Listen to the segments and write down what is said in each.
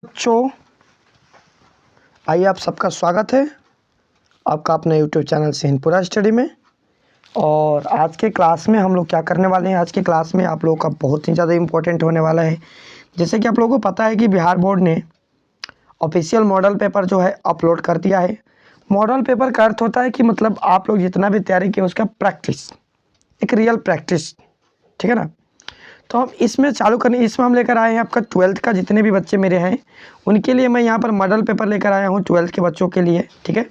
बच्चों, आइए आप सबका स्वागत है आपका अपने यूट्यूब चैनल सेनपुरा स्टडी में। और आज के क्लास में हम लोग क्या करने वाले हैं। आज के क्लास में आप लोगों का बहुत ही ज़्यादा इम्पोर्टेंट होने वाला है। जैसे कि आप लोगों को पता है कि बिहार बोर्ड ने ऑफिशियल मॉडल पेपर जो है अपलोड कर दिया है। मॉडल पेपर का अर्थ होता है कि मतलब आप लोग जितना भी तैयारी किए उसका प्रैक्टिस, एक रियल प्रैक्टिस, ठीक है ना। तो हम इसमें चालू करने इसमें हम लेकर आए हैं आपका 12th का जितने भी बच्चे मेरे हैं उनके लिए मैं यहाँ पर मॉडल पेपर लेकर आया हूँ 12th के बच्चों के लिए, ठीक है।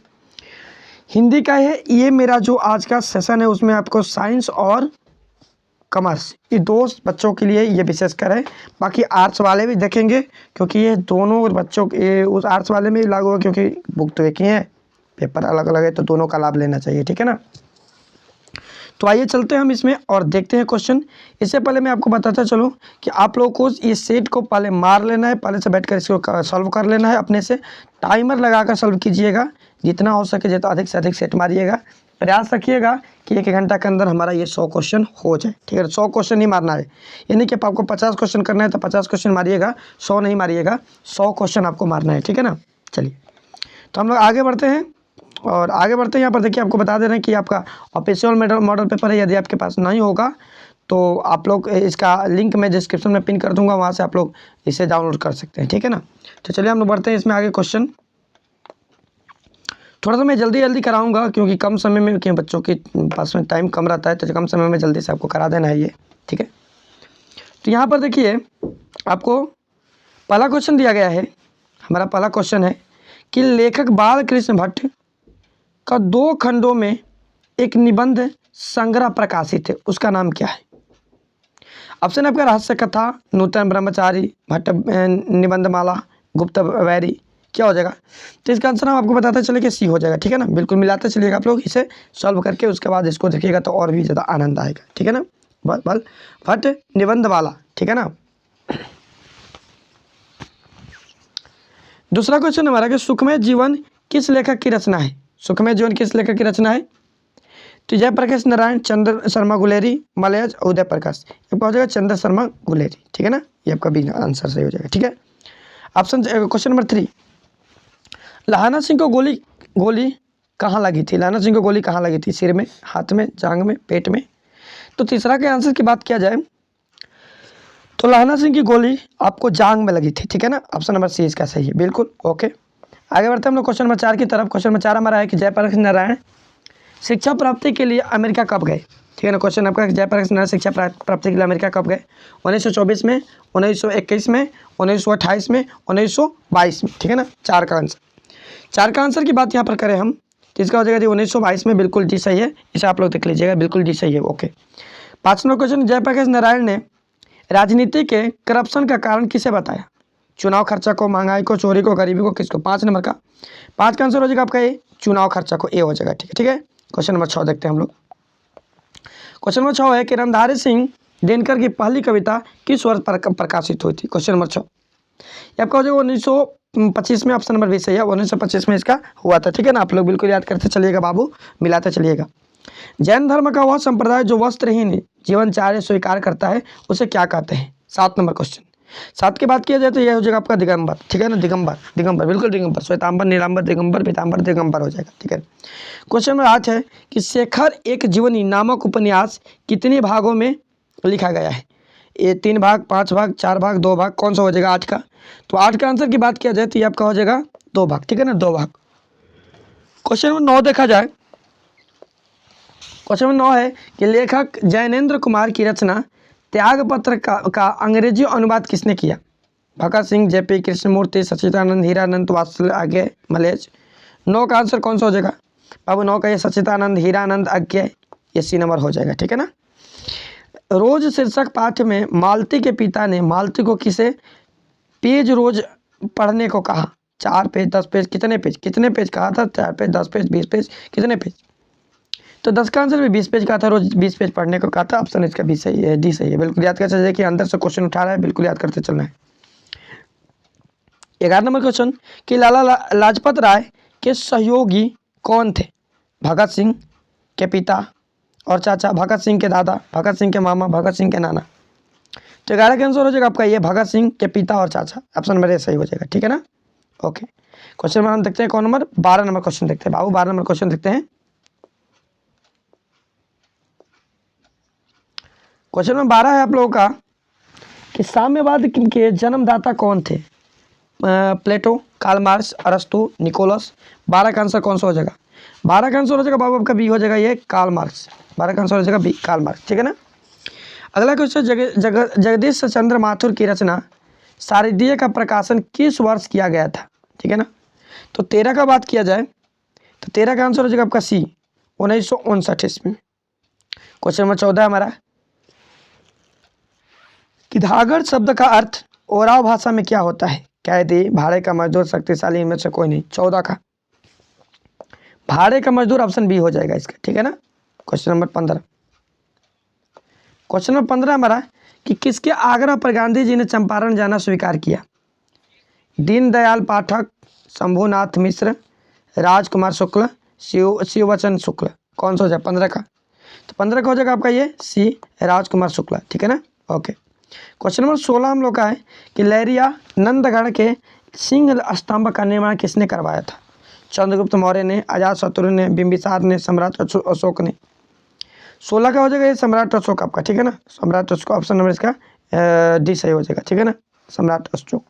हिंदी का है ये मेरा जो आज का सेशन है, उसमें आपको साइंस और कॉमर्स ये दो बच्चों के लिए ये विशेषकर है। बाकी आर्ट्स वाले भी देखेंगे क्योंकि ये दोनों बच्चों के उस आर्ट्स वाले में लागू है क्योंकि बुक तो एक ही है, पेपर अलग अलग है, तो दोनों का लाभ लेना चाहिए, ठीक है ना। तो आइए चलते हैं हम इसमें और देखते हैं क्वेश्चन। इससे पहले मैं आपको बताता चलूं कि आप लोगों को इस सेट को पहले मार लेना है, पहले से बैठकर इसको सॉल्व कर लेना है। अपने से टाइमर लगाकर सॉल्व कीजिएगा, जितना हो सके जितना अधिक से अधिक सेट मारिएगा। प्रयास रखिएगा कि 1 घंटा के अंदर हमारा ये 100 क्वेश्चन हो जाए, ठीक है। 100 क्वेश्चन ही मारना है, यानी कि आपको 50 क्वेश्चन करना है तो 50 क्वेश्चन मारिएगा, 100 नहीं मारिएगा, 100 क्वेश्चन आपको मारना है, ठीक है ना। चलिए तो हम लोग आगे बढ़ते हैं और आगे बढ़ते हैं। यहाँ पर देखिए आपको बता दे रहे हैं कि आपका ऑफिशियल मॉडल पेपर है। यदि आपके पास नहीं होगा तो आप लोग इसका लिंक मैं डिस्क्रिप्शन में पिन कर दूंगा, वहाँ से आप लोग इसे डाउनलोड कर सकते हैं, ठीक है ना। तो चलिए हम लोग बढ़ते हैं इसमें आगे। क्वेश्चन थोड़ा सा मैं जल्दी कराऊंगा क्योंकि कम समय में क्यों बच्चों के पास में टाइम कम रहता है, तो कम समय में जल्दी से आपको करा देना है ये, ठीक है। तो यहाँ पर देखिए आपको पहला क्वेश्चन दिया गया है। हमारा पहला क्वेश्चन है कि लेखक बाल कृष्ण भट्ट का 2 खंडों में एक निबंध संग्रह प्रकाशित है, उसका नाम क्या है। ऑप्शन आपका रहस्य कथा, नूतन ब्रह्मचारी, भट्ट निबंधमाला, गुप्त वैरी, क्या हो जाएगा। तो इसका आंसर हम आपको बताते चले कि सी हो जाएगा, ठीक है ना। बिल्कुल मिलाते चलिएगा आप लोग इसे सॉल्व करके, उसके बाद इसको देखिएगा तो और भी ज़्यादा आनंद आएगा, ठीक है ना। बल भट्ट निबंधमाला, ठीक है ना। दूसरा क्वेश्चन हमारा कि सुखमय जीवन किस लेखक की रचना है। सुखमय जीवन किस लेखक की रचना है। तो जयप्रकाश नारायण, चंद्र शर्मा गुलेरी, मलयज, उदय प्रकाश। ये हो जाएगा चंद्र शर्मा गुलेरी, ठीक है ना। ये आपका भी आंसर सही हो जाएगा, ठीक है। ऑप्शन क्वेश्चन नंबर 3, लाहना सिंह को गोली कहाँ लगी थी। लाहना सिंह को गोली कहाँ लगी थी, सिर में, हाथ में, जांग में, पेट में। तो तीसरा के आंसर की बात किया जाए तो लाहना सिंह की गोली आपको जांग में लगी थी, ठीक है ना। ऑप्शन नंबर सी इसका सही है, बिल्कुल ओके। आगे बढ़ते हैं हम लोग क्वेश्चन नंबर 4 की तरफ। क्वेश्चन नंबर 4 हमारा है कि जयप्रकाश नारायण शिक्षा प्राप्ति के लिए अमेरिका कब गए, ठीक है ना। क्वेश्चन आपका जयप्रकाश नारायण शिक्षा प्राप्ति के लिए अमेरिका कब गए। 1924 में, 1921 में, 1928 में, 1922 में, ठीक है ना। 4 का आंसर की बात यहाँ पर करें हम तो इसका हो जाएगा जी 1922 में, बिल्कुल जी सही है। इसे आप लोग देख लीजिएगा, बिल्कुल जी सही है, ओके। 5वां क्वेश्चन, जयप्रकाश नारायण ने राजनीति के करप्शन का कारण किसे बताया। चुनाव खर्चा को, महंगाई को, चोरी को, गरीबी को, किसको। 5 नंबर का 5 का आंसर हो जाएगा आपका ए, चुनाव खर्चा को, ए हो जाएगा, ठीक है, ठीक है। क्वेश्चन नंबर 6 देखते हैं हम लोग। क्वेश्चन नंबर 6 है कि रामधारी सिंह दिनकर की पहली कविता किस वर्ष पर प्रकाशित हुई थी। क्वेश्चन नंबर 6 ये आपका हो जाएगा 1925 में। ऑप्शन नंबर 20 सही है, 1925 में इसका हुआ था, ठीक है ना। आप लोग बिल्कुल याद करते चलिएगा बाबू, मिलाते चलिएगा। जैन धर्म का वह संप्रदाय जो वस्त्रहीन जीवनचर्या स्वीकार करता है उसे क्या कहते हैं। 7 नंबर क्वेश्चन। 7 की बात किया जाए तो यह हो जाएगा आपका दिगंबर, ठीक है ना। दिगंबर बिल्कुल दिगंबर, श्वेतांबर, नीलांबर, दिगंबर, पीतांबर, दिगंबर हो जाएगा, ठीक है। क्वेश्चन नंबर 8 है कि शेखर एक जीवनी नामक उपन्यास कितने भागों में लिखा गया है। ये 3 भाग, 5 भाग, 4 भाग, 2 भाग, कौन सा हो जाएगा 8 का। तो 8 का आंसर की बात किया जाए तो ये आपका हो जाएगा 2 भाग, ठीक है ना, 2 भाग। क्वेश्चन नंबर 9 देखा जाए, क्वेश्चन नंबर 9 है कि लेखक जैनेन्द्र कुमार की रचना त्यागपत्र का अंग्रेजी अनुवाद किसने किया। भगत सिंह, जेपी कृष्णमूर्ति, सच्चिदानंद, हीरानंद, वात्सल, आज्ञे, मलेज। 9 का आंसर कौन सा हो जाएगा बाबू। 9 का ये सच्चिदानंद, हीरानंद, आज्ञे, ये सी नंबर हो जाएगा, ठीक है ना। रोज शीर्षक पाठ में मालती के पिता ने मालती को किसे पेज रोज पढ़ने को कहा। 4 पेज, 10 पेज, कितने पेज कहा था। 4 पेज, 10 पेज, 20 पेज, कितने पेज। तो 10 का आंसर भी 20 पेज का था, रोज 20 पेज पढ़ने को कहा था। ऑप्शन इसका भी सही है, डी सही है, बिल्कुल याद कर चलिए कि अंदर से क्वेश्चन उठा रहा है, बिल्कुल याद करते चलना है। 11 नंबर क्वेश्चन कि लाला लाजपत राय के सहयोगी कौन थे। भगत सिंह के पिता और चाचा, भगत सिंह के दादा, भगत सिंह के मामा, भगत सिंह के नाना। तो 11 का आंसर हो जाएगा आपका ये भगत सिंह के पिता और चाचा, ऑप्शन नंबर ए सही हो जाएगा, ठीक है ना। ओके, क्वेश्चन नंबर हम देखते हैं कौन नंबर 12 नंबर क्वेश्चन देखते हैं बाबू, 12 नंबर क्वेश्चन देखते हैं। क्वेश्चन नंबर 12 है आप लोगों का कि साम्यवाद के जन्मदाता कौन थे? प्लेटो, कार्ल मार्क्स, अरस्तु, निकोलस। 12 का आंसर कौन सा हो जाएगा? 12 का आंसर हो जाएगा बाबू आपका बी हो जाएगा ये कार्ल मार्क्स। 12 का आंसर हो जाएगा बी कार्ल मार्क्स, ठीक है ना। अगला क्वेश्चन, जगदीश चंद्र माथुर की रचना शारदीय का प्रकाशन किस वर्ष किया गया था? ठीक है ना। तो 13 का बात किया जाए तो 13 का आंसर हो जाएगा आपका सी 1959 ईस्वी। क्वेश्चन नंबर 14 हमारा कि धागड़ शब्द का अर्थ ओराव भाषा में क्या होता है? कैदी, भाड़े का मजदूर, शक्तिशाली, इनमें से कोई नहीं। 14 का भाड़े का मजदूर ऑप्शन बी हो जाएगा इसका, ठीक है ना। क्वेश्चन नंबर 15, क्वेश्चन नंबर 15 हमारा कि किसके आग्रह पर गांधी जी ने चंपारण जाना स्वीकार किया? दीनदयाल पाठक, शंभुनाथ मिश्र, राजकुमार शुक्ल, शिववचन शुक्ल। कौन सा हो जाए 15 का? तो 15 का हो जाएगा आपका ये सी राजकुमार शुक्ला, ठीक है ना। ओके, क्वेश्चन नंबर 16 हम लोग का है कि लहरिया नंदगढ़ के सिंह स्तंभ का निर्माण किसने करवाया था? चंद्रगुप्त मौर्य ने, अजात शत्रु ने, बिंबिसार ने, सम्राट अशोक ने। 16 का हो जाएगा ये सम्राट अशोक आपका, ठीक है ना। सम्राट अशोक ऑप्शन नंबर इसका डी सही हो जाएगा, ठीक है ना, सम्राट अशोक।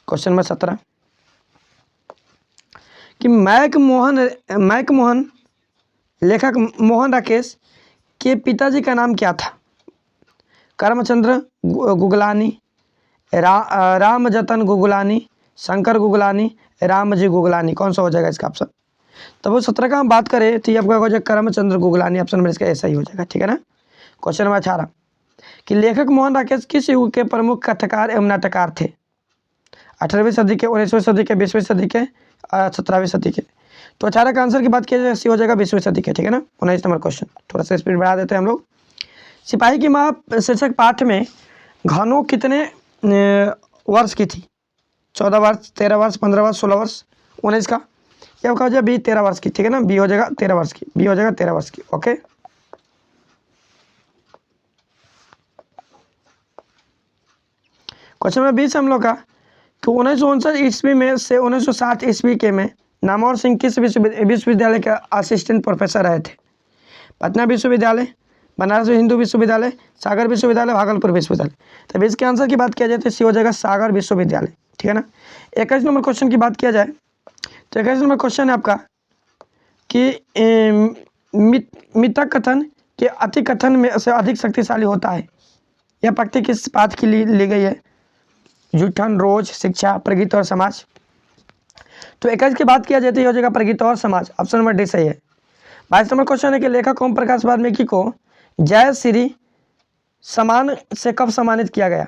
क्वेश्चन नंबर 17 कि मैकमोहन लेखक मोहन राकेश के पिताजी का नाम क्या था? करमचंद्र गुगलानी, रामजतन गुगलानी, शंकर गुगलानी, रामजी गुगलानी। कौन सा हो जाएगा इसका ऑप्शन? तो वो 17 का हम बात करें तो ये आपका हो जाएगा करमचंद्र गुगलानी, ऑप्शन नंबर इसका ऐसा ही हो जाएगा, ठीक है ना। क्वेश्चन नंबर 18 कि लेखक मोहन राकेश किस युग के प्रमुख कथाकार एवं नाटककार थे? 18वीं सदी के, 19वीं सदी के, 20वीं सदी के, 17वीं सदी के। तो 18 का आंसर की बात किया जाए सी हो जाएगा 20वीं सदी के, ठीक है ना। 19 नंबर क्वेश्चन, थोड़ा सा स्पीड बढ़ा देते हैं हम लोग। सिपाही की माँ शीर्षक पाठ में घनों कितने वर्ष की थी? 14 वर्ष, 13 वर्ष, 15 वर्ष, 16 वर्ष, 19 का। ये हो जाएगा बी 13 वर्ष की, ठीक है ना। बी हो जाएगा 13 वर्ष की, बी हो जाएगा 13 वर्ष की। ओके, क्वेश्चन नंबर 20 हम लोग का कि 1959 ईस्वी में से 1960 ईस्वी के में नामवर सिंह किस विश्वविद्यालय के असिस्टेंट प्रोफेसर रहे थे? पटना विश्वविद्यालय, बनारस हिंदू विश्वविद्यालय, सागर विश्वविद्यालय, भागलपुर विश्वविद्यालय। तो इसके आंसर की बात किया जाए तो सी हो जाएगा सागर विश्वविद्यालय, ठीक है ना। 21 नंबर क्वेश्चन की बात किया जाए तो 21 नंबर क्वेश्चन है आपका कि मितक कथन के अति कथन में से अधिक शक्तिशाली होता है। यह पंक्ति किस बात की ली गई है? जूठन, रोज, शिक्षा, प्रगति और समाज। तो 21 की बात किया जाए तो ये हो जाएगा प्रगति और समाज, ऑप्शन नंबर डी सही है। 22 नंबर क्वेश्चन है कि लेखक ओम प्रकाश वाल्मीकि को जय श्री सम्मान से कब सम्मानित किया गया?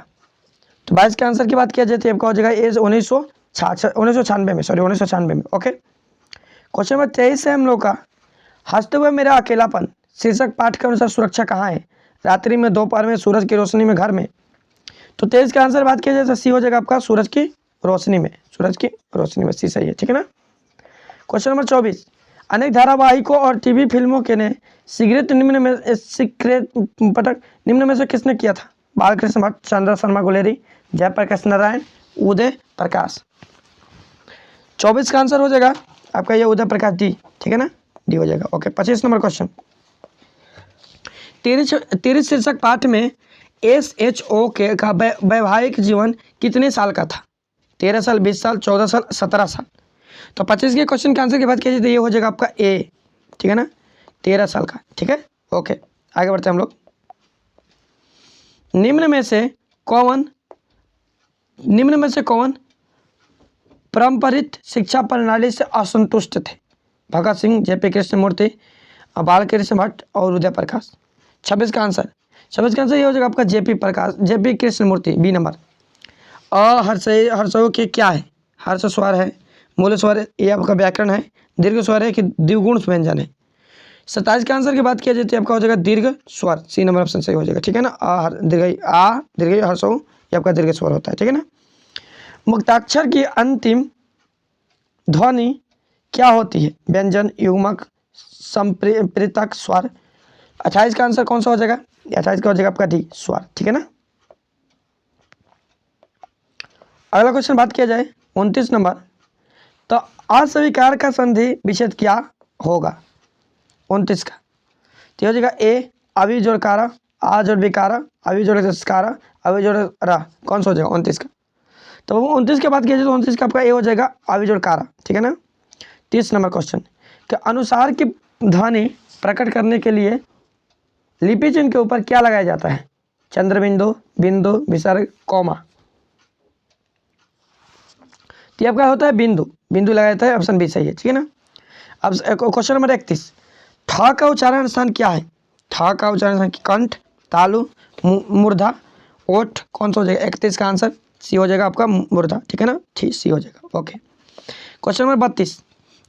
तो 22 के आंसर की बात किया जाए तो आपका हो जाएगा एज 1996 में, सॉरी 1996 में। ओके, क्वेश्चन नंबर 23 है हम लोग का हंसते हुए मेरा अकेलापन शीर्षक पाठ के अनुसार सुरक्षा कहाँ है? रात्रि में, दोपहर में, सूरज की रोशनी में, घर में। तो 23 का आंसर बात किया जाए तो सी हो जाएगा आपका सूरज की रोशनी में, सूरज की रोशनी में, सी सही है, ठीक है ना। क्वेश्चन नंबर 24 अनेक धारावाहिकों और टीवी फिल्मों के ने निम्न में से किसने किया था? बालकृष्ण भट्ट, चंद्र शर्मा गुलेरी, जयप्रकाश नारायण, उदय प्रकाश। 24 का आंसर हो जाएगा आपका ये उदय प्रकाश डी, ठीक है ना, डी हो जाएगा। ओके, 25 नंबर क्वेश्चन 30 शीर्षक पाठ में SHO के का वैवाहिक जीवन कितने साल का था? 13 साल, 20 साल, 14 साल, 17 साल। तो 25 के क्वेश्चन के आंसर की बात कीजिए तो ये हो जाएगा आपका ए, ठीक है ना, 13 साल का, ठीक है। ओके, आगे बढ़ते हैं हम लोग। निम्न में से कौन पारंपरिक शिक्षा प्रणाली से असंतुष्ट थे? भगत सिंह, JP कृष्णमूर्ति, बालकृष्ण भट्ट और उदय प्रकाश। 26 का आंसर ये हो जाएगा आपका JP कृष्णमूर्ति, बी नंबर। हर्षयों के क्या है? हर्ष स्वर है, मूल स्वर है, ये आपका व्याकरण है, दीर्घ स्वर है कि द्विगुण व्यंजन है। 27 के आंसर की बात किया जाए तो आपका हो जाएगा दीर्घ स्वर, सी नंबर ऑप्शन सही हो जाएगा, ठीक है ना। दीर्घ हर्षों ये आपका दीर्घ स्वर होता है, ठीक है ना। मुक्ताक्षर की अंतिम ध्वनि क्या होती है? व्यंजन, युग्मक, संप्रेरक स्वर। 28 का आंसर कौन सा हो जाएगा? 28 का हो जाएगा आपका डी स्वर, ठीक है ना। अगला क्वेश्चन बात किया जाए 29 नंबर, तो अस्वीकार का संधि विच्छेद क्या होगा 29 का। तो हो जाएगा ए अवि जोड़ कारा, आ जोड़ विकारा, अवि जोड़ रसकारा, अवि जोड़ रा, कौन सा हो जाएगा 29 का। तो वो 29 के बाद किया जाए तो 29 का आपका ए हो जाएगा अवि जोड़ कारा, ठीक है ना। 30 नंबर क्वेश्चन के अनुसार की ध्वनि प्रकट करने के लिए लिपि चिन्ह के ऊपर क्या लगाया जाता है, चंद्रबिंदु, बिंदु, विसर्ग, कॉमा। तो आपका होता है बिंदु, बिंदु लगाया जाता है, ऑप्शन बी सही है, ठीक है ना। अब क्वेश्चन नंबर 31, ठा का उच्चारण स्थान क्या है, ठा का उच्चारण स्थान कंठ, तालु, मूर्धा, ओठ, कौन सा हो जाएगा 31 का आंसर सी हो जाएगा आपका मूर्धा, ठीक है ना, ठीक सी हो जाएगा, ओके। क्वेश्चन नंबर 32,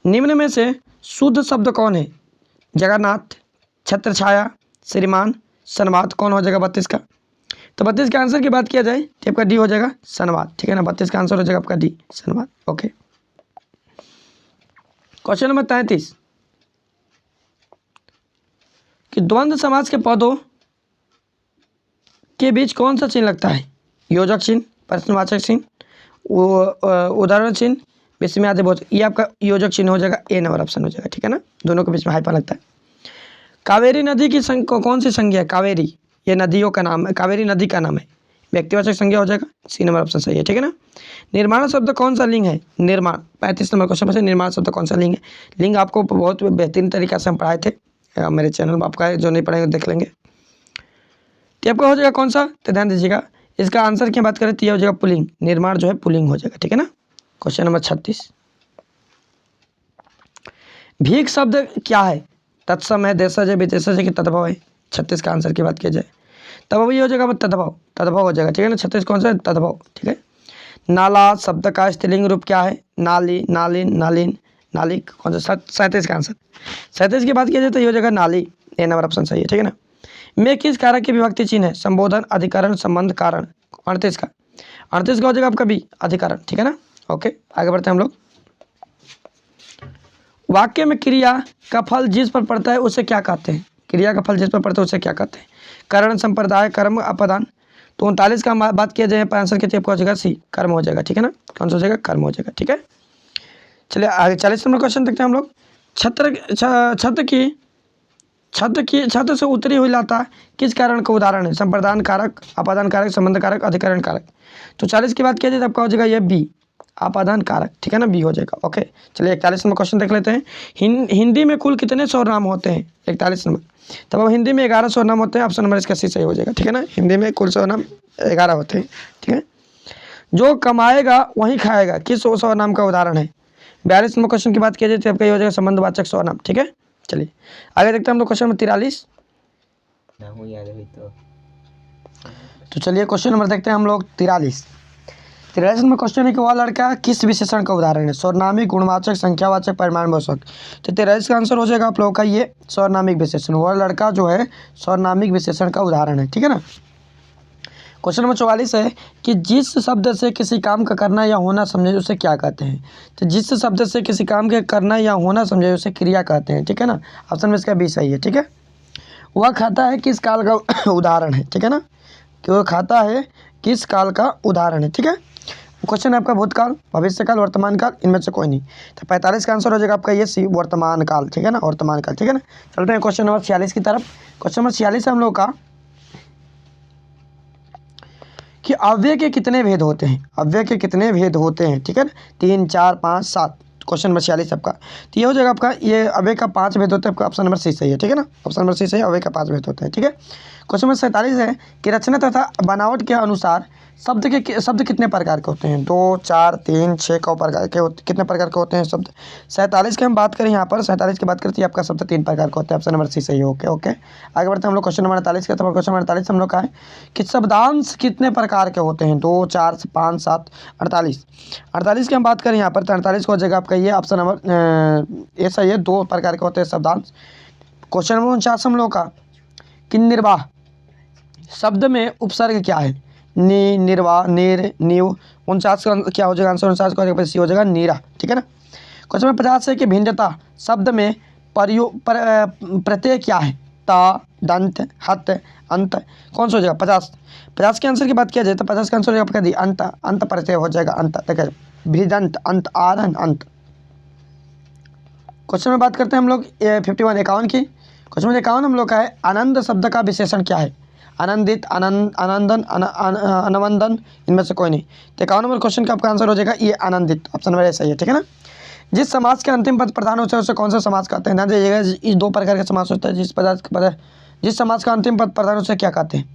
निम्न में से शुद्ध शब्द कौन है, जगन्नाथ, छत्रछाया, श्रीमान, संवाद, कौन हो जाएगा 32 का। तो 32 के आंसर की बात किया जाए तो आपका डी हो जाएगा संवाद, ठीक है ना। 32 का आंसर हो जाएगा आपका डी संवाद, ओके। क्वेश्चन नंबर 33 कि द्वंद्व समास के पदों के बीच कौन सा चिन्ह लगता है, योजक चिन्ह, प्रश्नवाचक चिन्ह, उदाहरण चिन्ह, विस्मयादिबोधक। ये आपका योजक चिन्ह हो जाएगा, ए नंबर ऑप्शन हो जाएगा, ठीक है ना। दोनों के बीच में हाइफन लगता है। कावेरी नदी की कौन सी संज्ञा है, कावेरी, ये नदियों का नाम है, कावेरी नदी का नाम है, व्यक्तिवाचक संज्ञा हो जाएगा, सी नंबर ऑप्शन सही है, ठीक है ना। निर्माण शब्द कौन सा लिंग है, निर्माण, 35 नंबर क्वेश्चन में से निर्माण शब्द कौन सा लिंग है। लिंग आपको बहुत बेहतरीन तरीका से हम पढ़ाए थे, मेरे चैनल में आपका है, जो नहीं पढ़ेंगे देख लेंगे। तो आपका हो जाएगा कौन सा, तो ध्यान दीजिएगा, इसका आंसर की बात करें तो यह हो जाएगा पुलिंग, निर्माण जो है पुलिंग हो जाएगा, ठीक है ना। क्वेश्चन नंबर 36, भीख शब्द क्या है, तत्सम है, देशज है, विदेशज है कि तद्भव है। 36 का आंसर की बात किया जाए तब ये हो जाएगा तद्भव, तद्भव हो जाएगा, ठीक है ना। 36 कौन सा है, तद्भव, ठीक है। नाला शब्द का स्त्रीलिंग रूप क्या है, नाली, नालिन, नालिन, नाली, कौन सा 37 का आंसर। 37 की बात किया जाए तो ये हो जाएगा नाली, ए नंबर ऑप्शन सही है, ठीक है ना। में किस कारक की विभक्ति चिन्ह है, संबोधन, अधिकरण, संबंध, कारण। 38 का, 38 का हो जाएगा आपका बी अधिकरण, ठीक है ना, ओके। आगे बढ़ते हैं हम लोग। वाक्य में क्रिया का फल जिस पर पड़ता है उसे क्या कहते हैं, क्रिया का फल जिस पर पड़ता है उसे क्या कहते हैं, करण, संप्रदाय, कर्म, अपदान। तो 39 का बात किया जाए आंसर के हो जाएगा सी कर्म हो जाएगा, ठीक है ना। कौन सा हो जाएगा, कर्म हो जाएगा, ठीक है। चलिए आगे 40 नंबर क्वेश्चन देखते हैं हम लोग। छत से उतरी हुई लता किस कारण का उदाहरण है, संप्रदान कारक, अपादान कारक, संबंध कारक, अधिकरण कारक। तो 40 की बात किया जाए तो आपका हो जाएगा ये बी अपादान कारक, ठीक है ना, बी हो जाएगा, ओके। चलिए 41 नंबर क्वेश्चन देख लेते हैं। हिंदी में कुल कितने स्वरनाम होते हैं, 41 नंबर। तब अब हिंदी में 11 स्वरनाम होते हैं, ऑप्शन नंबर इसका सी सही हो जाएगा, ठीक है ना। हिंदी में कुल स्वरनाम 11 होते हैं, ठीक है। जो कमाएगा वही खाएगा किस स्वरनाम का उदाहरण है। 42 नंबर क्वेश्चन की बात किया जाए तो आपका ये हो जाएगा संबंधवाचक स्वरनाम, ठीक है। चलिए आगे देखते हैं हम लोग क्वेश्चन नंबर 43। तो चलिए क्वेश्चन नंबर देखते हैं हम लोग 43 में क्वेश्चन है कि वह लड़का किस विशेषण का उदाहरण है, स्वरनामिक, गुणवाचक, संख्यावाचक, परिमाणवाचक। तो 43 का आंसर हो जाएगा आप लोगों का ये स्वरनामिक विशेषण, वह लड़का जो है स्वरनामिक विशेषण का उदाहरण है, ठीक है ना। क्वेश्चन नंबर 44 है कि जिस शब्द से किसी काम का करना या होना समझे उसे क्या कहते हैं। तो जिस शब्द से किसी काम के करना या होना समझे उसे क्रिया कहते हैं, ठीक है ना। ऑप्शन में इसका बी सही है, ठीक है। वह खाता है किस काल का उदाहरण है, ठीक है ना, कि वह खाता है किस काल का उदाहरण है, ठीक है। क्वेश्चन है आपका भूतकाल, भविष्यकाल, वर्तमान काल, इनमें से कोई नहीं। तो 45 का आंसर हो जाएगा आपका ये सी वर्तमान काल, ठीक है ना, वर्तमान काल, ठीक है ना। चलते हैं क्वेश्चन नंबर 46 की तरफ। क्वेश्चन नंबर 46 है हम लोग का कि अव्यय के कितने भेद होते हैं, अव्यय के कितने भेद होते हैं, ठीक है ना, 3, 4, 5, 7। क्वेश्चन नंबर 46 आपका, तो ये हो जाएगा आपका ये अव्यय का 5 भेद होता है, आपका ऑप्शन नंबर सी सही है, ठीक है ना। ऑप्शन नंबर सी सही है, अव्यय का 5 भेद होता है, ठीक है। क्वेश्चन नंबर 47 है कि रचना तथा बनावट के अनुसार शब्द कितने प्रकार के होते हैं, 2, 4, 3, 6 प्रकार के कितने प्रकार के होते हैं शब्द। 47 की हम बात करें यहाँ पर, 47 की बात करते हैं आपका शब्द 3 प्रकार का होता है, ऑप्शन नंबर सी सही है, ओके ओके। आगे बढ़ते हैं हम लोग क्वेश्चन नंबर 48 का। तो क्वेश्चन नंबर 48 हम लोग का है कि शब्दांश कितने प्रकार के होते हैं, 2, 4, 5, 7, 48। 48 की हम बात करें यहाँ पर, तो 48 को हो जाएगा आपका ये ऑप्शन नंबर ये सही है, 2 प्रकार के होते हैं शब्दांश। क्वेश्चन नंबर 49 हम लोग का कि निर्वाह शब्द में उपसर्ग क्या है, नी, निर्वाह, नीर, नीव। 49 का क्या हो जाएगा आंसर, 49 का सी हो जाएगा नीरा, ठीक है ना। क्वेश्चन नंबर 50 है कि भिन्नता शब्द में प्रत्यय क्या है, ता, दंत, हत, अंत, कौन सा हो जाएगा? 50। 50 के आंसर की बात किया जाए तो 50 का आंसर हो जाएगा आपका दी अंत, अंत प्रत्यय हो जाएगा अंत। देखिए बृहदंत, अंत, आरन, अंत। क्वेश्चन में बात करते हैं हम लोग 51 51 की। क्वेश्चन में 51 हम लोग का है, आनंद शब्द का विशेषण क्या है? आनंदित, आनंदन, अनवंदन, इनमें से कोई नहीं। तो 51 नंबर क्वेश्चन का आपका आंसर हो जाएगा ये आनंदित, ऑप्शन नंबर सही है, ठीक है ना। जिस समाज के अंतिम पद प्रधान होता है उसे कौन सा समाज कहते हैं? ध्यान दीजिएगा, इस 2 प्रकार का समाज होता है। जिस समाज का अंतिम पद प्रधान उसे क्या कहते हैं?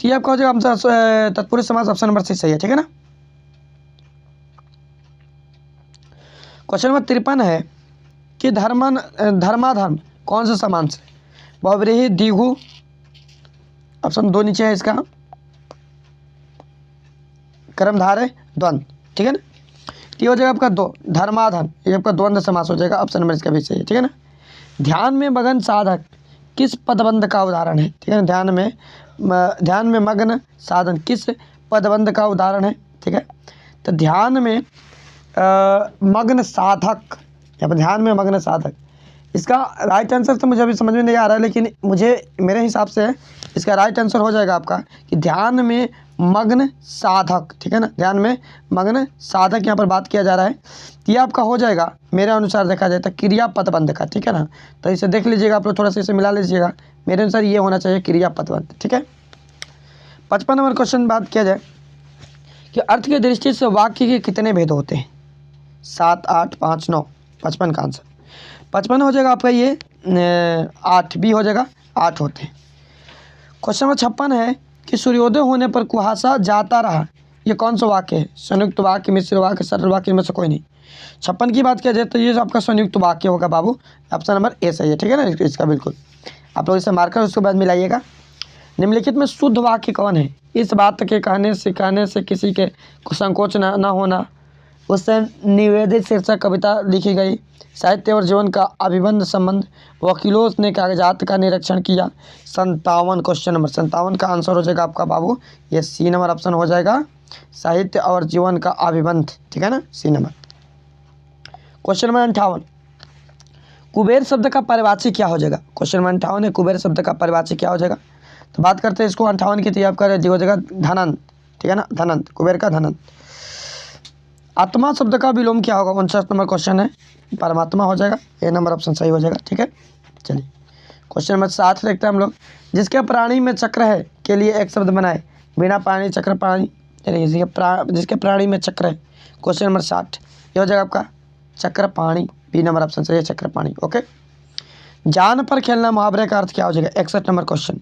तो ये आपका हो जाएगा आंसर तत्पुरुष समाज, ऑप्शन नंबर सी सही है, ठीक है ना। क्वेश्चन नंबर 53 है कि धर्माधर्म कौन सा समास है? बहुव्रीहि, द्विगु, ऑप्शन 2 नीचे है इसका, कर्मधारय, द्वंद्व, ठीक है ना। ये हो जाएगा आपका 2 धर्माधर्म, ये आपका द्वंद्व समास हो जाएगा, ऑप्शन नंबर इसका भी सही है, ठीक है ना। ध्यान में मगन साधक किस पदबंध का उदाहरण है? ठीक है ना, ध्यान में मग्न साधन किस पदबंध का उदाहरण है? ठीक है, तो ध्यान में मग्न साधक, या फिर ध्यान में मग्न साधक, इसका राइट आंसर तो मुझे अभी समझ में नहीं आ रहा है, लेकिन मेरे हिसाब से इसका राइट आंसर हो जाएगा आपका कि ध्यान में मग्न साधक, ठीक है ना, ध्यान में मग्न साधक यहाँ पर बात किया जा रहा है। ये आपका हो जाएगा मेरे अनुसार देखा जाए तो क्रिया पदबंध का, ठीक है ना। तो इसे देख लीजिएगा आप लोग, थोड़ा सा इसे मिला लीजिएगा, मेरे अनुसार ये होना चाहिए क्रिया पदबंध, ठीक है। 55 नंबर क्वेश्चन बात किया जाए कि अर्थ की दृष्टि से वाक्य के कितने भेद होते हैं? 7, 8, 5, 9। 55 का आंसर 55 हो जाएगा आपका ये 8 भी हो जाएगा, 8 होते हैं। क्वेश्चन नंबर 56 है कि सूर्योदय होने पर कुहासा जाता रहा, ये कौन सा वाक्य है? संयुक्त वाक्य, मिश्र वाक्य, सरल वाक्य, में से कोई नहीं। 56 की बात किया जाए तो ये आपका संयुक्त वाक्य होगा बाबू, ऑप्शन नंबर ए सही है, ठीक है ना। इसका बिल्कुल आप लोग इसे मार्कर उसके बाद मिलाइएगा। निम्नलिखित में शुद्ध वाक्य कौन है? इस बात के कहने से किसी के संकोच न होना, उससे निवेदित शीर्षक कविता लिखी गई, साहित्य और जीवन का अभिबंध संबंध, वकीलों ने कागजात का निरीक्षण किया। 57 क्वेश्चन नंबर 57 का आंसर हो जाएगा आपका बाबू ये सी नंबर ऑप्शन हो जाएगा, साहित्य और जीवन का अभिबंध, ठीक है ना, C number. Question number 58, Kuber शब्द का परिभाषी क्या हो जाएगा? क्वेश्चन नंबर 58 है, कुबेर शब्द का परिभाषी क्या हो जाएगा? तो बात करते हैं इसको 58 की, तो आपका हो जाएगा धनंत, ठीक है ना, धनंत, कुबेर का धनंत। आत्मा शब्द का विलोम क्या होगा? 59 नंबर क्वेश्चन है, परमात्मा हो जाएगा, ए नंबर ऑप्शन सही हो जाएगा, ठीक है। चलिए क्वेश्चन नंबर 7 देखते हैं हम लोग, जिसके प्राणी में चक्र है के लिए एक शब्द बनाए, बिना प्राणी चक्र प्राणी, जिसके प्राणी में चक्र है। क्वेश्चन नंबर 60 ये हो जाएगा आपका चक्र पाणी, बी नंबर ऑप्शन सही है, चक्र पाणी, ओके। जान पर खेलना मुहावरे का अर्थ क्या हो जाएगा? 61 नंबर क्वेश्चन,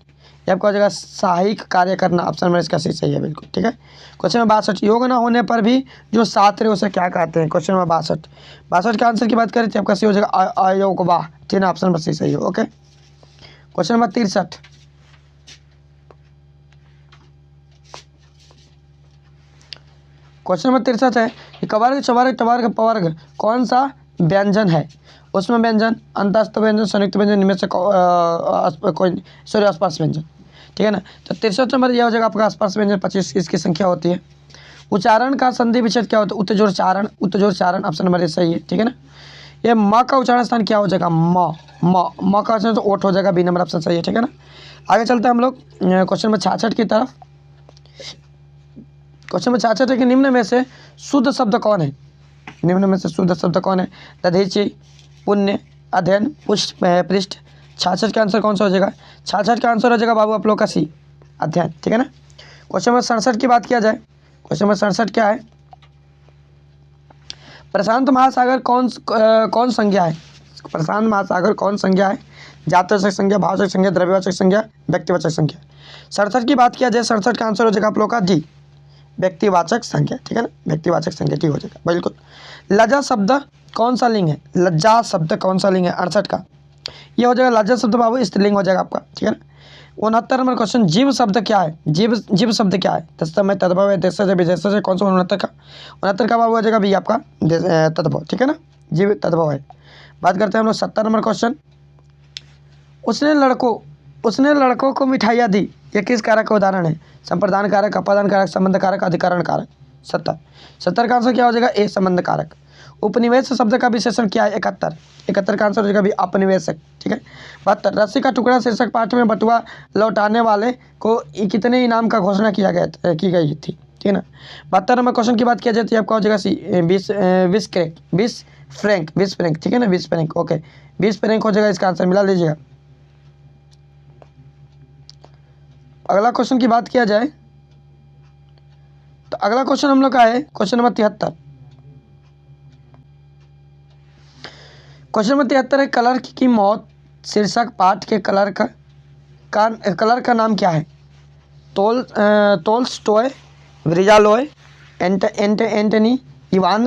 ये आपका हो जाएगा साहयिक कार्य करना, ऑप्शन नंबर इसका सही है, बिल्कुल, ठीक है। क्वेश्चन नंबर 62, योग न होने पर भी जो साथ रहे उसे क्या कहते हैं? क्वेश्चन नंबर 62 के आंसर की बात करें तो आपका सही हो जाएगा अयोगवाह, ठीक है, ऑप्शन नंबर सही है, okay. Question number 63, question number 63 है कि कवर्ग, चवर्ग, टवर्ग, पवर्ग कौन सा व्यंजन है? उसमें व्यंजन, अंतस्थ व्यंजन, संयुक्त व्यंजन, इनमें से कोई सॉरी अस्पर्श व्यंजन, ठीक है ना। तो 63 नंबर यह हो जाएगा आपका अस्पर्श व्यंजन, 25 इसकी संख्या होती है। उच्चारण का संधि विच्छेद क्या होता है? उत्तजोर चारण, उत्तजोर चारण, ऑप्शन नंबर सही है, ठीक है ना। ये म का उच्चारण स्थान क्या हो जाएगा? म का उच्चारण तो ओठ हो जाएगा, बी नंबर ऑप्शन सही है, ठीक है ना। आगे चलते हैं हम लोग क्वेश्चन नंबर 66 की तरफ। क्वेश्चन नंबर 66 है कि निम्न में से शुद्ध शब्द कौन है? निम्न में से शुद्ध शब्द कौन है? दधीचि, पुण्य, अध्ययन, पुष्ट, पृष्ठ। 66 का आंसर कौन सा हो जाएगा? 66 का आंसर हो जाएगा बाबू आप लोग का सी, अध्ययन, ठीक है ना। क्वेश्चन नंबर 67 की बात किया जाए, क्वेश्चन नंबर 67 क्या है? प्रशांत महासागर कौन संज्ञा है? प्रशांत महासागर कौन संज्ञा है? जातवाचक संज्ञा, भाववाचक संज्ञा, द्रव्यवाचक संज्ञा, व्यक्तिवाचक संज्ञा। 67 की बात किया जाए, 67 का आंसर हो जाएगा आप लोग का डी, व्यक्तिवाचक संज्ञा, ठीक है ना, व्यक्तिवाचक संज्ञा ठीक हो जाएगा, बिल्कुल। लज्जा शब्द कौन सा लिंग है? लज्जा शब्द कौन सा लिंग है? 68 का ये हो जाएगा लज्जा शब्द बाबू स्त्रीलिंग हो जाएगा आपका, ठीक है ना। 69 नंबर क्वेश्चन, जीव शब्द क्या है? जीव शब्द क्या है? तत्सम है, तद्भव है, देशज है, विशेषज है, कौन सा? 69 का बाबू हो जाएगा भी आपका तद्भव, ठीक है ना, जीव तद्भव है। बात करते हैं हम लोग 70 नंबर क्वेश्चन, उसने लड़कों को मिठाइयाँ दी, ये किस कारक का उदाहरण है? संप्रदान कारक, अपादान कारक, संबंध कारक, अधिकरण कारक। 70 का आंसर क्या हो जाएगा? ए संबंध कारक। उपनिवेश शब्द का विशेषण क्या है? 71। 71 का आंसर हो जाएगा भी अपनिवेशक। ठीक है। 72 रस्सी का टुकड़ा शीर्षक पाठ में बटुआ लौटाने वाले को कितने इनाम का घोषणा की गई थी? ठीक है ना। 72 नंबर क्वेश्चन की बात किया जाए तो आपका हो जाएगा सी 20 फ्रैंक। ठीक है ना, 20 फ्रैंक। ओके, 20 फ्रैंक हो जाएगा इसका आंसर, मिला लीजिएगा। अगला क्वेश्चन की बात किया जाए तो अगला क्वेश्चन हम लोग का है क्वेश्चन नंबर 73। क्वेश्चन नंबर 73 है कलर की मौत शीर्षक पाठ के कलर का नाम क्या है? टोल्स्टॉय, व्रिजालोय, एंटनी, इवान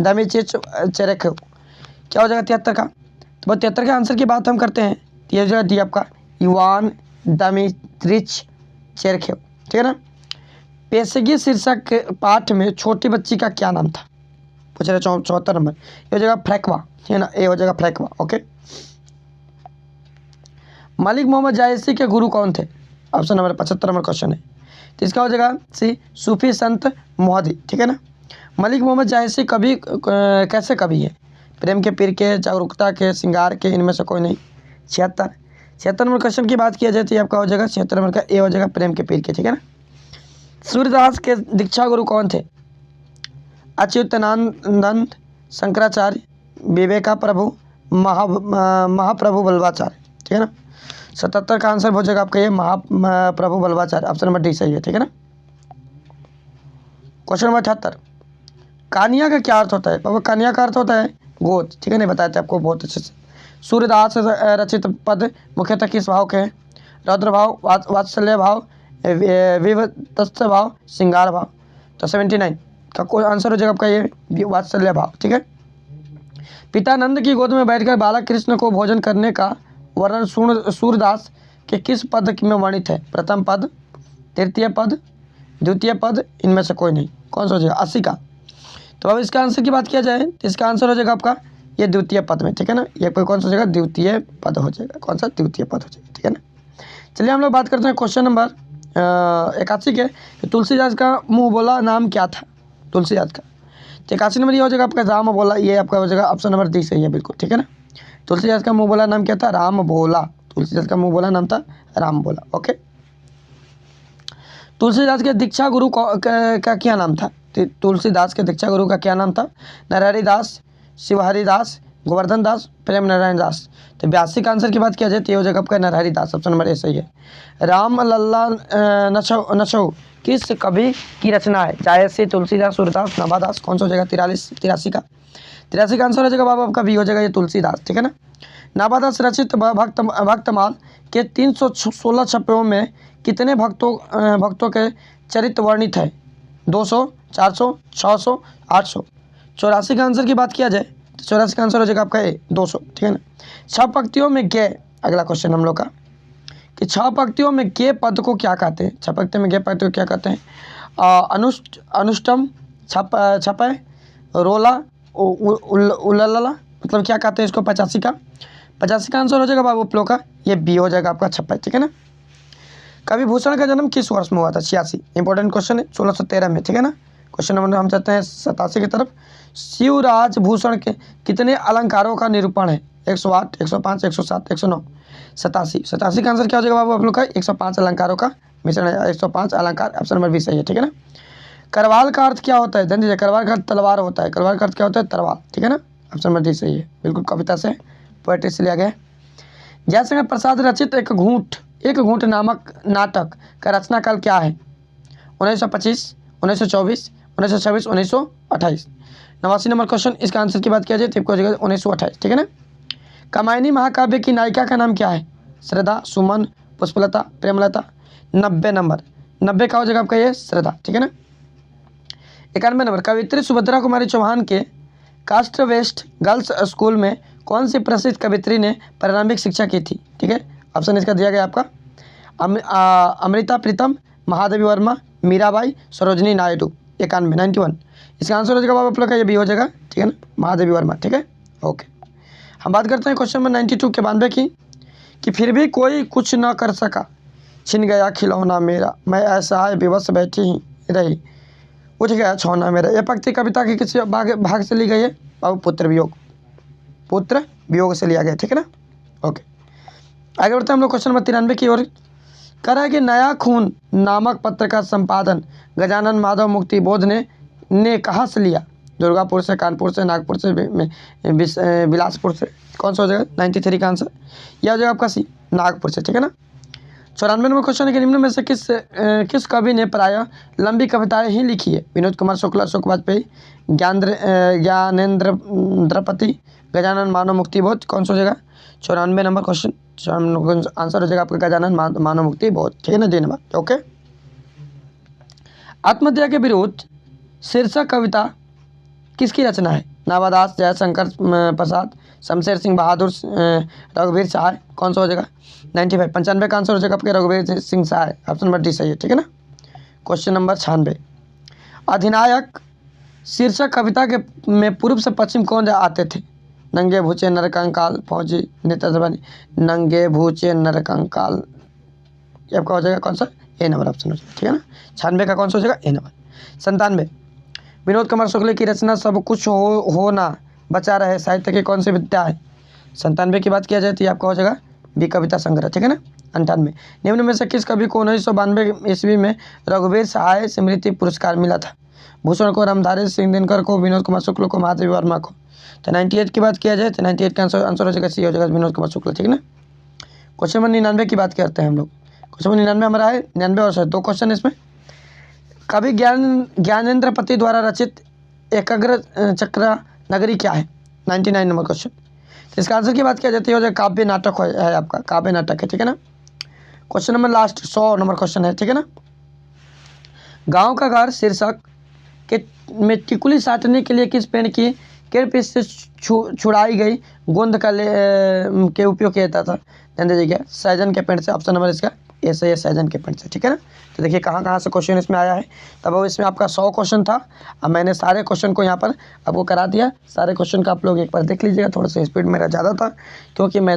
दामिचेरेकोव। क्या हो जाएगा 73 का? तो 73 के आंसर की बात हम करते हैं तो ये हो जाएगा डी आपका इवान दामित्रिच चेरखेव। ठीक है ना। पेशगी शीर्षक के पाठ में छोटी बच्ची का क्या नाम था? पूछ रहे 74 नंबर। ये हो जाएगा फ्रैकवा। ठीक है ना, ये हो जाएगा फ्रैकवा। ओके। मलिक मोहम्मद जायसी के गुरु कौन थे? ऑप्शन नंबर 75 नंबर क्वेश्चन है, तो इसका हो जाएगा सी सूफी संत मोहदी। ठीक है ना। मलिक मोहम्मद जायसी कवि कैसे कवि है? प्रेम के, पीर के, जागरूकता के, श्रृंगार के, इनमें से कोई नहीं। 76 नंबर क्वेश्चन की बात किया जाए तो आपका हो जाएगा 76 नंबर का ए हो जाएगा प्रेम के, पीर के। ठीक है ना। सूर्यदास के दीक्षा गुरु कौन थे? अच्युतानंद, शंकराचार्य, विवेका प्रभु, महाप्रभु बल्लभाचार्य। ठीक है ना। 77 का आंसर हो जाएगा आपका ये महाप्रभु बल्लभाचार्य। ऑप्शन नंबर डी सही है। ठीक है ना। क्वेश्चन नंबर 78 कानिया का क्या अर्थ होता है? बाबा कानिया का अर्थ होता है गोद। ठीक है, नहीं बताए थे आपको बहुत अच्छे से। सूर्यदास रचित पद मुख्यतः किस भाव के हैं? रौद्र भाव, वात्सल्य भाव, विवत्स्य भाव, श्रृंगार भाव। तो 79 का कोई आंसर हो जाएगा आपका ये वात्सल्य भाव। ठीक है। पिता नंद की गोद में बैठकर बालक कृष्ण को भोजन करने का वर्णन सूरदास के किस पद में वर्णित है? प्रथम पद, तृतीय पद, द्वितीय पद, इनमें से कोई नहीं। कौन सा हो जाएगा? 80 का। तो अब इसका आंसर की बात किया जाए तो इसका आंसर हो जाएगा आपका ये द्वितीय पद में। ठीक है ना। ये कौन सा हो जाएगा? द्वितीय पद हो जाएगा। कौन सा? द्वितीय पद हो जाएगा। ठीक है ना। चलिए हम लोग बात करते हैं क्वेश्चन नंबर 81 के। तुलसीदास का मुँह बोला नाम क्या था? तुलसीदास का तो 81 नंबर ये हो जाएगा आपका राम बोला। ये आपका हो जाएगा ऑप्शन नंबर डी सही है, बिल्कुल। ठीक है ना। तुलसीदास का मुँह बोला नाम क्या था? राम बोला। तुलसीदास का मुँह बोला नाम था राम बोला। ओके। तुलसीदास के दीक्षा गुरु का क्या नाम था? तुलसीदास के दीक्षा गुरु का क्या नाम था? नरहरि दास, शिवहरि दास, गोवर्धन दास, प्रेम नारायण दास। तो 82 का आंसर की बात किया जाए तो ये हो जाएगा आपका नरहरि दास। ऑप्शन नंबर ए सही है। राम लल्ला नशो किस कवि की रचना है? जायसी, तुलसीदास, सूरदास, नवादास। कौन सा हो जाएगा? 83 का। 83 का आंसर हो जाएगा बाबा आपका बी हो जाएगा ये तुलसीदास। ठीक है ना। नवादास रचित भक्तमाल के 316 छप्परों में कितने भक्तों के चरित्र वर्णित है? 200, 400, 600, 800। 84 का आंसर की बात किया जाए तो 84 का आंसर हो जाएगा आपका ए 200। ठीक है ना। 6 पंक्तियों में गे, अगला क्वेश्चन हम लोग का कि 6 पंक्तियों में गे पद को क्या कहते हैं? 6 पंक्तियों में गे पद को क्या कहते हैं? अनुष्टम, छपय, रोला, उल्लला, मतलब क्या कहते हैं इसको? 85 का। 85 का आंसर हो जाएगा बाबू आप लोग का ये बी हो जाएगा आपका छप्पय। ठीक है ना। कवि भूषण का जन्म किस वर्ष में हुआ था? 86। इंपॉर्टेंट क्वेश्चन है, 1613 में। ठीक है ना। क्वेश्चन नंबर हम चाहते हैं 87 की तरफ। शिवराज भूषण के कितने अलंकारों का निरूपण है? 108, 105, 107, 109। 87 का आंसर क्या हो जाएगा बाबू आप लोग का? 105 अलंकारों का मिश्रण है। 105 अलंकार। ऑप्शन नंबर बी सही है। ठीक है ना। करवाल का अर्थ क्या होता है? ध्यान दीजिए, करवाल का अर्थ तलवार होता है। करवाल का अर्थ क्या होता है? तलवार। ठीक है ना। ऑप्शन नंबर डी सही है, बिल्कुल कविता से, पोएट्री से लिया गया। जयशंकर प्रसाद रचित एक घूंट नामक नाटक का रचना काल क्या है? 1925, 1924, 1926, 1928। 89 नंबर क्वेश्चन, इसका आंसर की बात किया जाए तो आपको हो जाएगा 1928। ठीक है ना। कामायनी महाकाव्य की नायिका का नाम क्या है? श्रद्धा, सुमन, पुष्पलता, प्रेमलता। 90 नंबर, 90 का हो जाएगा आपका ये श्रद्धा। ठीक है ना। 91 नंबर, कवित्री सुभद्रा कुमारी चौहान के कास्ट वेस्ट गर्ल्स स्कूल में कौन सी प्रसिद्ध कवित्री ने प्रारंभिक शिक्षा की थी? ठीक है। ऑप्शन इसका दिया गया आपका अमृता प्रीतम, महादेवी वर्मा, मीराबाई, सरोजनी नायडू। 91 इसका आंसर हो जाएगा बाबा आप लोग का ये भी हो जाएगा। ठीक है ना, महादेवी वर्मा। ठीक है। ओके, हम बात करते हैं क्वेश्चन नंबर 92 के 92 की कि फिर भी कोई कुछ ना कर सका, छिन गया खिलौना मेरा, मैं ऐसा है विवश बैठी ही रही, उठ गया छौना मेरा। यह पंक्ति कविता के किसी भाग से ली गई है? बाबू पुत्र वियोग, पुत्र वियोग से लिया गया, ठीक है ना। ओके, आगे बढ़ते हैं हम लोग क्वेश्चन नंबर 93 की ओर। कह रहा है कि नया खून नामक पत्र का संपादन गजानन माधव मुक्ति बोध ने कहाँ से लिया? दुर्गापुर से, कानपुर से, नागपुर से, बिलासपुर से। कौन सा हो जाएगा 93 का आंसर? यह हो जाएगा आपका सी, नागपुर से, ठीक है ना। 94 नंबर क्वेश्चन है कि निम्न में से किस कवि ने प्रायः लंबी कविताएं ही लिखी है? विनोद कुमार शुक्ला, अशोक वाजपेयी, ज्ञानेंद्र द्रपति, गजानन मानव मुक्ति बोध। कौन सा हो जाएगा 94 नंबर क्वेश्चन? आंसर हो जाएगा आपका गजानन मानव मुक्ति बोध, ठीक है ना। धन्यवाद। ओके, आत्महत्या के विरुद्ध शीर्षक कविता किसकी रचना है? नावादास, जयशंकर प्रसाद, शमशेर सिंह बहादुर, रघुवीर सहाय। कौन सा हो जाएगा 95? 95 का आंसर हो जाएगा आपके रघुवीर सिंह सहाय, ऑप्शन नंबर डी सही है, ठीक है ना। क्वेश्चन नंबर 96, अधिनायक शीर्षक कविता के में पूर्व से पश्चिम कौन आते थे? नंगे भूचे नरकंकाल फौजी नेता जबानी, नंगे भूचे नरकंकाल, ये आपका हो जाएगा कौन सा? ए नंबर ऑप्शन हो जाएगा, ठीक है ना। 96 का कौन सा हो जाएगा? ए नंबर। 97, विनोद कुमार शुक्ल की रचना सब कुछ होना बचा रहे साहित्य की कौन सी विद्या है? 97 की बात किया जाए तो ये आपका हो जाएगा बी, कविता संग्रह, ठीक है ना। 98, निम्न में से किस कवि को 1992 ईस्वी में रघुवीर सहाय स्मृति पुरस्कार मिला था? भूषण को, रामधारी सिंह दिनकर को, विनोद कुमार शुक्ल को, महादेवी वर्मा को। तो 98 की बात किया जाए तो 98 का आंसर हो जाएगा सी, हो जाएगा विनोद कुमार शुक्ल, ठीक है ना। क्वेश्चन नंबर 99 की बात करते हैं हम लोग। क्वेश्चन नंबर 99 हमारा है 99 और 2 क्वेश्चन इसमें। कवि ज्ञानेंद्र पति द्वारा रचित एकाग्र चक्र नगरी क्या है? 99 नंबर क्वेश्चन। तो इसका आंसर की बात किया जाती है हो जाए काव्य नाटक है आपका, काव्य नाटक है, ठीक है ना। Question number last 100 number question है, ठीक है ना। गांव का घर शीर्षक के में टिकुली साटने के लिए किस पेड़ की केड़ से छुड़ाई गई गोंद का के उपयोग किया जाता था? ध्यान दीजिएगा, सैजन के पेड़ से, ऑप्शन नंबर इसका ए सही है, सैजन के पेड़ से, ठीक है ना। तो देखिए कहाँ से क्वेश्चन इसमें आया है। तब वो इसमें आपका 100 क्वेश्चन था। अब मैंने सारे क्वेश्चन को यहाँ पर आपको करा दिया। सारे क्वेश्चन का आप लोग एक बार देख लीजिएगा। थोड़ा सा स्पीड मेरा ज़्यादा था क्योंकि मैं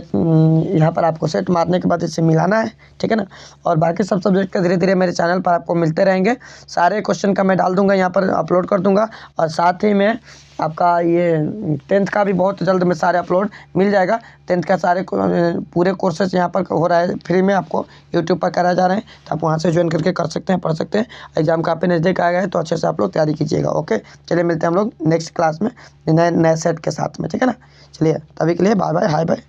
यहाँ पर आपको सेट मारने के बाद इससे मिलाना है, ठीक है ना। और बाकी सब सब्जेक्ट का धीरे धीरे मेरे चैनल पर आपको मिलते रहेंगे। सारे क्वेश्चन का मैं डाल दूँगा यहाँ पर, अपलोड कर दूँगा। और साथ ही में आपका ये 10th का भी बहुत जल्द में सारे अपलोड मिल जाएगा। 10th का सारे पूरे कोर्सेज यहाँ पर हो रहा है फ्री में, आपको यूट्यूब पर कराए जा रहे हैं। तो आप वहाँ से ज्वाइन करके कर सकते हैं, पढ़ सकते हैं। एग्जाम काफ़ी नज़दीक आ गया है तो अच्छे से आप लोग तैयारी कीजिएगा। ओके, चलिए मिलते हैं हम लोग नेक्स्ट क्लास में नए सेट के साथ में, ठीक है ना। चलिए तभी के लिए बाय बाय, हाय बाय।